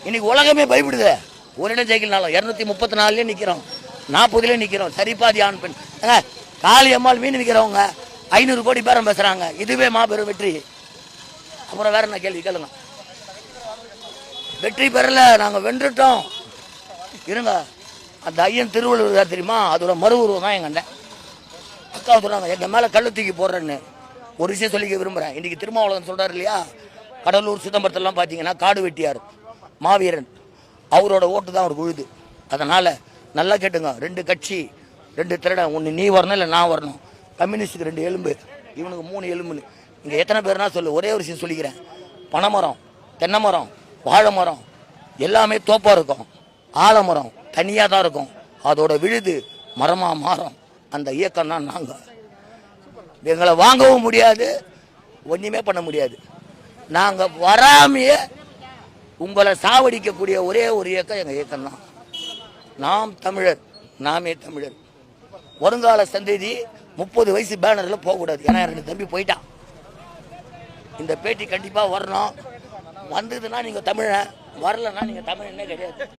இன்னைக்கு உலகமே பயப்படுது. ஒரு இடம் ஜெயிக்கலனாலும் 234 நிற்கிறோம், 40 நிற்கிறோம். சரிபாதி ஆண் பெண் காளியம்மாள் மீன் விற்கிறவங்க 500 கோடி பேரம் பேசுறாங்க. இதுவே மாபெரும் வெற்றி. அப்புறம் வேற என்ன கேள்வி கேளுங்க. வெற்றி பெறல, நாங்கள் வென்றுட்டோம். இருங்க, அந்த ஐயன் திருவள்ளுவர் தெரியுமா, அதோட மறு உருவம் தான் எங்க அண்ணன். அக்கா சொல்றாங்க எங்க மேல கல்லு தூக்கி போடுறேன்னு. ஒரு விஷயம் சொல்லிக்க விரும்புறேன். இன்னைக்கு திருமாவளவன் சொல்றாரு இல்லையா, கடலூர் சிதம்பரத்தெல்லாம் பார்த்தீங்கன்னா காடு வெட்டியார் மாவீரன், அவரோட ஓட்டு தான் அவருக்கு உழுது. அதனால நல்லா கேட்டுங்க, 2 கட்சி 2 திருடன், ஒன்று நீ வரணும் இல்லை நான் வரணும். கம்யூனிஸ்டுக்கு 2 எலும்பு, இவனுக்கு 3 எலும்புன்னு. இங்கே எத்தனை பேர்னா சொல்லு. ஒரே ஒரு விஷயம் சொல்லிக்கிறேன், பனைமரம், தென்னை மரம், வாழை மரம் எல்லாமே தோப்பா இருக்கும், ஆலமரம் தனியாக தான் இருக்கும். அதோட விழுது மரமாக மாறும். அந்த இயக்கம் தான் நாங்கள். எங்களை வாங்கவும் முடியாது, ஒன்றுமே பண்ண முடியாது. நாங்கள் வராமையே உங்களை சாவடிக்கக்கூடிய ஒரே ஒரு இயக்கம் எங்கள் இயக்கம் தான். நாம் தமிழர், நாமே தமிழர். வருங்கால சந்ததி 30 வயசு பேனரில் போகக்கூடாது. ஏன்னா 2 தம்பி போயிட்டான். இந்த பேட்டி கண்டிப்பாக வரணும். வந்ததுன்னா நீங்கள் தமிழன், வரலன்னா நீங்கள் தமிழனே கிடையாது.